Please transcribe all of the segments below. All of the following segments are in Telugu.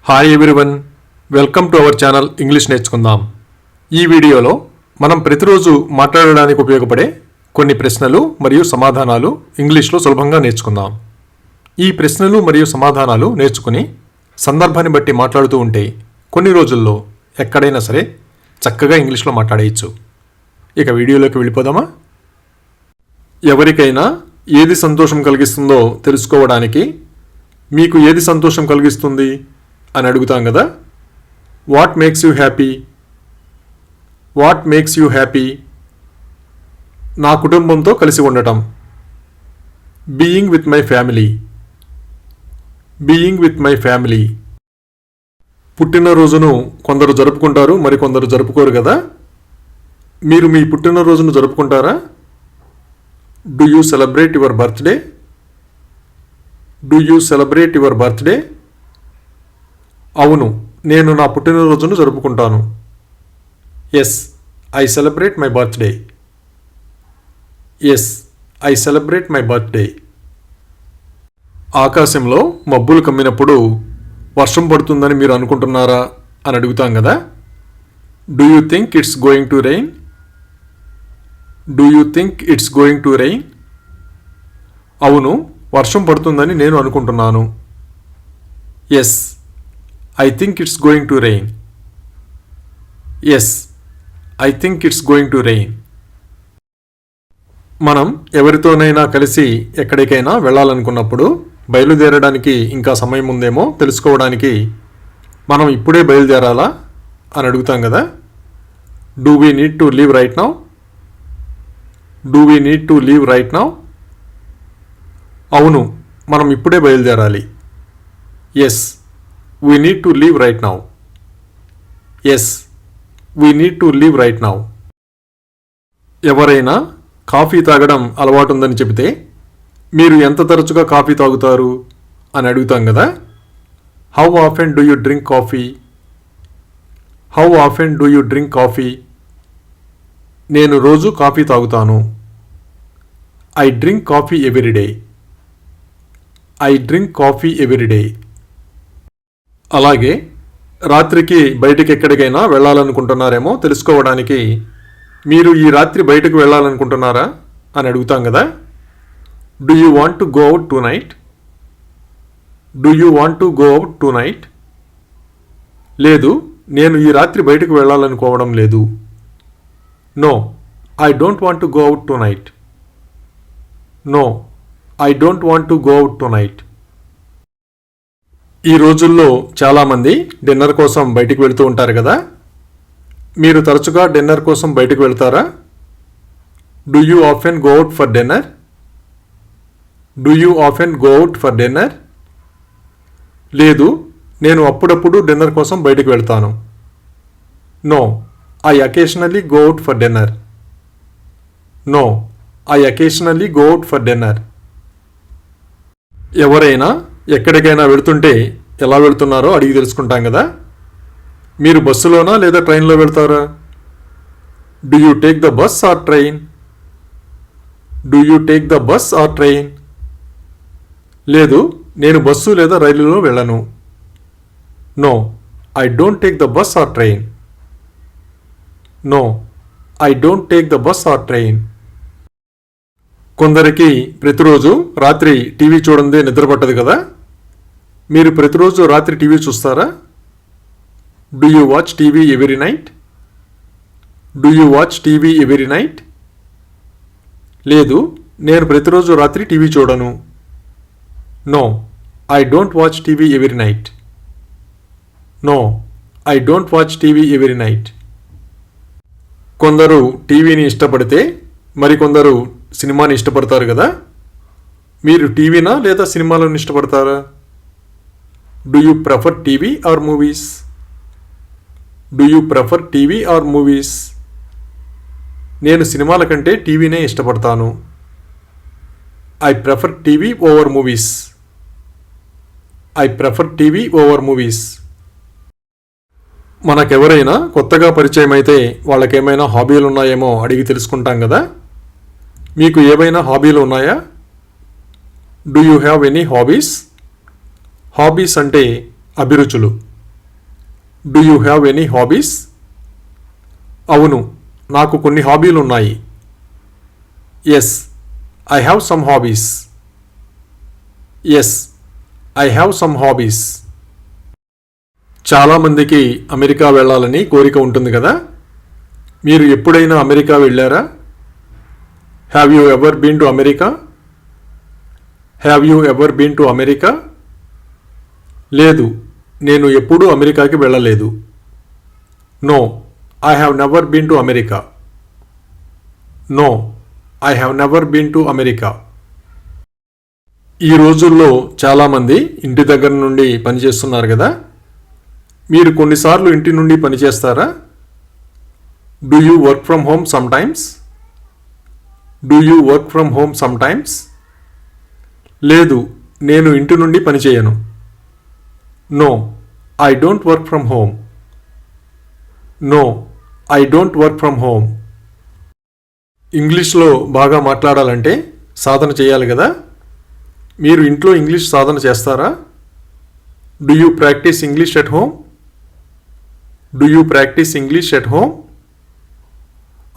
Hi everyone, welcome to our channel English నేర్చుకుందాం. ఈ వీడియోలో మనం ప్రతిరోజు మాట్లాడడానికి ఉపయోగపడే కొన్ని ప్రశ్నలు మరియు సమాధానాలు ఇంగ్లీష్లో సులభంగా నేర్చుకుందాం. ఈ ప్రశ్నలు మరియు సమాధానాలు నేర్చుకుని సందర్భాన్ని బట్టి మాట్లాడుతూ ఉంటే కొన్ని రోజుల్లో ఎక్కడైనా సరే చక్కగా ఇంగ్లీష్లో మాట్లాడేయచ్చు. ఇక వీడియోలోకి వెళ్ళిపోదామా? ఎవరికైనా ఏది సంతోషం కలిగిస్తుందో తెలుసుకోవడానికి మీకు ఏది సంతోషం కలిగిస్తుంది అని అడుగుతాం కదా. What makes you happy? What makes you happy? నా కుటుంబంతో కలిసి ఉండటం. Being with my family. Being with my family. పుట్టినరోజును కొందరు జరుపుకుంటారు, మరికొందరు జరుపుకోరు కదా. మీరు మీ పుట్టినరోజును జరుపుకుంటారా? Do you celebrate your birthday? Do you celebrate your birthday? అవును, నేను నా పుట్టినరోజును జరుపుకుంటాను. Yes, I celebrate my birthday. Yes, I celebrate my birthday. ఆకాశంలో మబ్బులు కమ్మినప్పుడు వర్షం పడుతుందని మీరు అనుకుంటున్నారా అని అడుగుతాం కదా. Do you think it's going to rain? Do you think it's going to rain? అవును, వర్షం పడుతుందని నేను అనుకుంటున్నాను. Yes, I think it's going to rain. Yes, I think it's going to rain. మనం ఎవరితోనైనా కలిసి ఎక్కడికైనా వెళ్ళాలనుకున్నప్పుడు బయలుదేరడానికి ఇంకా సమయం ఉందేమో తెలుసుకోవడానికి మనం ఇప్పుడే బయలుదేరాలా అని అడుగుతాం కదా. Do we need to leave right now? Do we need to leave right now? అవును, మనం ఇప్పుడే బయలుదేరాలి. Yes, we need to leave right now. Yes, we need to leave right now. ఎవరైనా కాఫీ తాగడం అలవాటుందని చెబితే మీరు ఎంత తరచుగా కాఫీ తాగుతారు అని అడుగుతాం కదా. How often do you drink coffee? How often do you drink coffee? నేను రోజు కాఫీ తాగుతాను. I drink coffee every day. I drink coffee every day. అలాగే రాత్రికి బయటికి ఎక్కడికైనా వెళ్ళాలనుకుంటున్నారేమో తెలుసుకోవడానికి మీరు ఈ రాత్రి బయటకు వెళ్ళాలనుకుంటున్నారా అని అడుగుతాం కదా. Do you want to go out tonight? Do you want to go out tonight? లేదు, నేను ఈ రాత్రి బయటకు వెళ్ళాలనుకోవడం లేదు. No, I don't want to go out tonight. No, I don't want to go out tonight. ఈ రోజుల్లో చాలామంది డిన్నర్ కోసం బయటికి వెళుతూ ఉంటారు కదా. మీరు తరచుగా డిన్నర్ కోసం బయటకు వెళ్తారా? Do you often go out for dinner? Do you often go out for dinner? లేదు, నేను అప్పుడప్పుడు డిన్నర్ కోసం బయటకు వెళ్తాను. No, I occasionally go out for dinner. No, I occasionally go out for dinner. ఎవరైనా ఎక్కడికైనా వెళుతుంటే ఎలా వెళుతున్నారో అడిగి తెలుసుకుంటాం కదా. మీరు బస్సులోనా లేదా ట్రైన్లో వెళ్తారా? Do you take the bus or train? Do you take the bus or train? లేదు, నేను బస్సు లేదా రైలులో వెళ్ళను. No, I don't take the bus or train. No, I don't take the bus or train. కొందరికి ప్రతిరోజు రాత్రి టీవీ చూడందే నిద్ర పట్టదు కదా. మీరు ప్రతిరోజు రాత్రి టీవీ చూస్తారా? Do you watch TV every night? Do you watch TV every night? లేదు, నేను ప్రతిరోజు రాత్రి టీవీ చూడను. No, I don't watch TV every night. No, I don't watch TV every night. కొందరు టీవీని ఇష్టపడితే మరికొందరు సినిమాని ఇష్టపడతారు కదా. మీరు టీవీనా లేదా సినిమాలను ఇష్టపడతారా? Do you prefer TV or movies? Do you prefer TV or movies? నేను సినిమాల కంటే టీవీనే ఇష్టపడతాను. I prefer TV over movies. I prefer TV over movies. మనకెవరైనా కొత్తగా పరిచయం అయితే వాళ్ళకేమైనా హాబీలు ఉన్నాయేమో అడిగి తెలుసుకుంటాం కదా. మీకు ఏవైనా హాబీలు ఉన్నాయా? Do you have any hobbies? Hobbies అంటే అభిరుచులు. Do you have any hobbies? అవును, నాకు కొన్ని హాబీలు ఉన్నాయి. Yes, I have some hobbies. Yes, I have some hobbies. చాలామందికి అమెరికా వెళ్ళాలని కోరిక ఉంటుంది కదా. మీరు ఎప్పుడైనా అమెరికా వెళ్ళారా? Have you ever been to America? Have you ever been to America? లేదు, నేను ఎప్పుడూ అమెరికాకి వెళ్ళలేదు. No, I have never been to America. No, I have never been to America. ఈ రోజుల్లో చాలామంది ఇంటి దగ్గర నుండి పనిచేస్తున్నారు కదా. మీరు కొన్నిసార్లు ఇంటి నుండి పనిచేస్తారా? Do you work from home sometimes? Do you work from home sometimes? లేదు, నేను ఇంటి నుండి పనిచేయను. No, I don't work from home. No, I don't work from home. ఇంగ్లీష్లో బాగా మాట్లాడాలంటే సాధన చేయాలి కదా. మీరు ఇంట్లో ఇంగ్లీష్ సాధన చేస్తారా? Do you practice English at home? Do you practice English at home?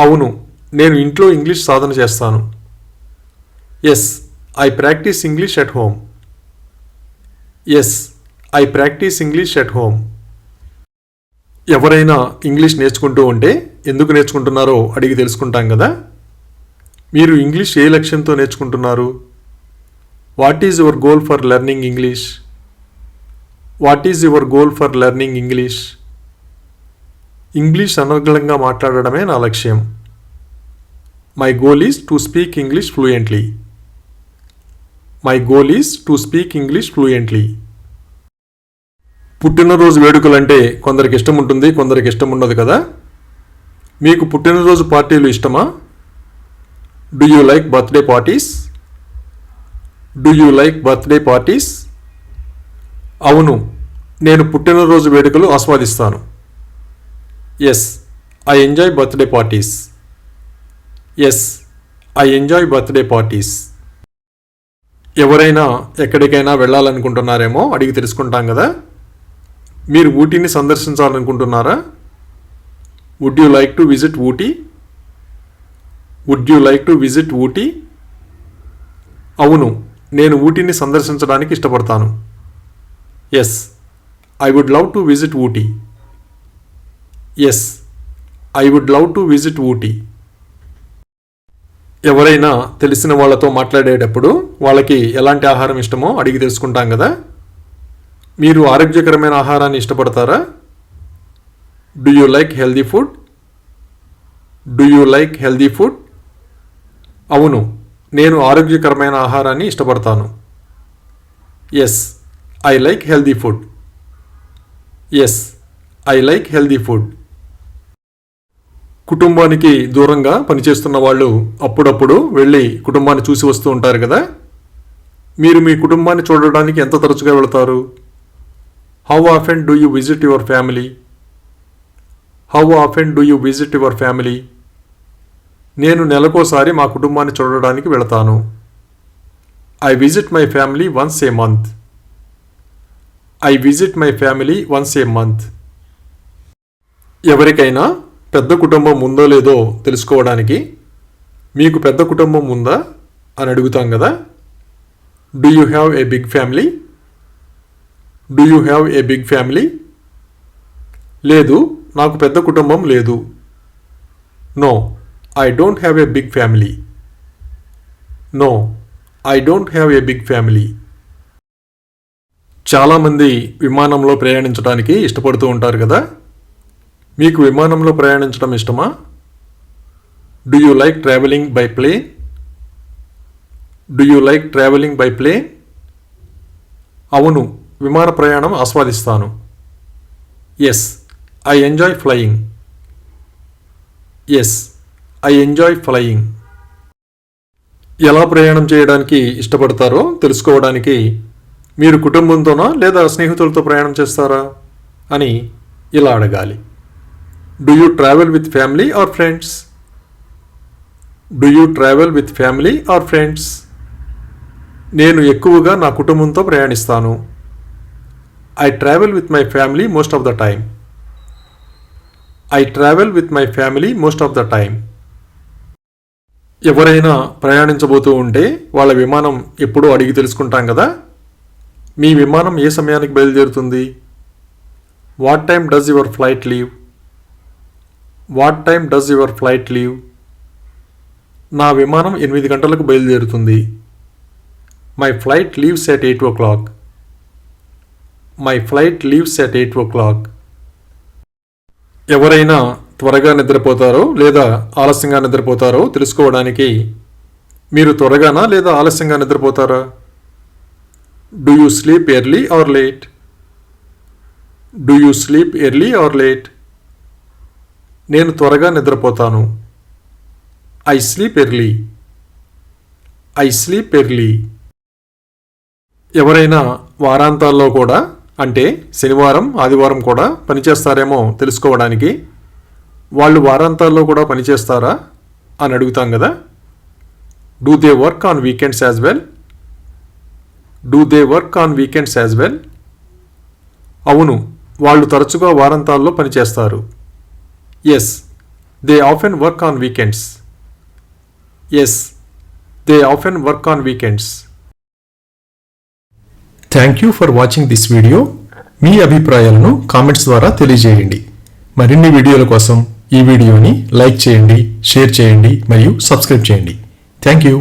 అవును, నేను ఇంట్లో ఇంగ్లీష్ సాధన చేస్తాను. Yes, I practice English at home. Yes, I practice English at home. ఎవరైనా ఇంగ్లీష్ నేర్చుకుంటూ ఉంటే ఎందుకు నేర్చుకుంటున్నారో అడిగి తెలుసుకుంటాం కదా. మీరు ఇంగ్లీష్ ఏ లక్ష్యంతో నేర్చుకుంటున్నారు? What is your goal for learning English? What is your goal for learning English? English అనర్గళంగా మాట్లాడడమే నా లక్ష్యం. My goal is to speak English fluently. My goal is to speak English fluently. పుట్టినరోజు వేడుకలంటే కొందరికి ఇష్టం ఉంటుంది, కొందరికి ఇష్టం ఉండదు కదా. మీకు పుట్టినరోజు పార్టీలు ఇష్టమా? Do you like birthday parties? Do you like birthday parties? అవును, నేను పుట్టినరోజు వేడుకలు ఆస్వాదిస్తాను. Yes, I enjoy birthday parties. Yes, I enjoy birthday parties. ఎవరైనా ఎక్కడికైనా వెళ్ళాలనుకుంటున్నారేమో అడిగి తెలుసుకుంటాం కదా. మీరు ఊటీని సందర్శించాలనుకుంటున్నారా? Would you like to visit Ooty? Would you like to visit Ooty? అవును, నేను ఊటీని సందర్శించడానికి ఇష్టపడతాను. Yes, I would love to visit Ooty. Yes, I would love to visit Ooty. ఎవరైనా తెలిసిన వాళ్ళతో మాట్లాడేటప్పుడు వాళ్ళకి ఎలాంటి ఆహారం ఇష్టమో అడిగి తెలుసుకుంటాం కదా. మీరు ఆరోగ్యకరమైన ఆహారాన్ని ఇష్టపడతారా? Do you like healthy food? Do you like healthy food? అవును, నేను ఆరోగ్యకరమైన ఆహారాన్ని ఇష్టపడతాను. Yes, I like healthy food. Yes, I like healthy food. కుటుంబానికి దూరంగా పనిచేస్తున్న వాళ్ళు అప్పుడప్పుడు వెళ్ళి కుటుంబాన్ని చూసి వస్తూ ఉంటారు కదా. మీరు మీ కుటుంబాన్ని చూడడానికి ఎంత తరచుగా వెళతారు? How often do you visit your family? How often do you visit your family? నేను నెలకోసారి మా కుటుంబాన్ని చూడడానికి వెళతాను. I visit my family once a month. I visit my family once a month. ఎవరికైనా పెద్ద కుటుంబం ఉందో లేదో తెలుసుకోవడానికి మీకు పెద్ద కుటుంబం ఉందా అని అడుగుతాం కదా. Do you have a big family? Do you have a big family? లేదు, నాకు పెద్ద కుటుంబం లేదు. No, I don't have a big family. No, I don't have a big family. చాలామంది విమానంలో ప్రయాణించడానికి ఇష్టపడుతూ ఉంటారు కదా. మీకు విమానంలో ప్రయాణించడం ఇష్టమా? Do you like traveling by plane? Do you like traveling by plane? అవును, విమాన ప్రయాణం ఆస్వాదిస్తాను. Yes, I enjoy flying. Yes, I enjoy flying. ఎలా ప్రయాణం చేయడానికి ఇష్టపడతారో తెలుసుకోవడానికి మీరు కుటుంబంతోనా లేదా స్నేహితులతో ప్రయాణం చేస్తారా అని ఇలా అడగాలి. Do you travel with family or friends? Do you travel with family or friends? నేను ఎక్కువగా నా కుటుంబంతో ప్రయాణిస్తాను. I travel with my family most of the time. I travel with my family most of the time. ఎవరైనా ప్రయాణించబోతూ ఉంటే వాళ్ళ విమానం ఎప్పుడో అడిగి తెలుసుకుంటాం కదా. మీ విమానం ఏ సమయానికి బయలుదేరుతుంది? What time does your flight leave? What time does your flight leave? నా విమానం 8 గంటలకు బయలుదేరుతుంది. My flight leaves at 8 o'clock. My flight leaves at 8 o'clock. ఎవరైనా త్వరగా నిద్రపోతారో లేదా ఆలస్యంగా నిద్రపోతారో తెలుసుకోవడానికి మీరు త్వరగానా లేదా ఆలస్యంగా నిద్రపోతారా? Do you sleep early or late? Do you sleep early or late? నేను త్వరగా నిద్రపోతాను. I sleep early. I sleep early. ఎవరైనా వారాంతాల్లో కూడా అంటే శనివారం ఆదివారం కూడా పనిచేస్తారేమో తెలుసుకోవడానికి వాళ్ళు వారాంతాల్లో కూడా పనిచేస్తారా అని అడుగుతాం కదా. Do they work on weekends as well? Do they work on weekends as well? అవును, వాళ్ళు తరచుగా వారాంతాల్లో పనిచేస్తారు. Yes, they often work on weekends. Yes, they often work on weekends. Thank you for watching this video. మీ అభిప్రాయాలను కామెంట్స్ ద్వారా తెలియజేయండి. మరిన్ని వీడియోల కోసం ఈ వీడియోని లైక్ చేయండి, షేర్ చేయండి మరియు సబ్స్క్రైబ్ చేయండి. Thank you.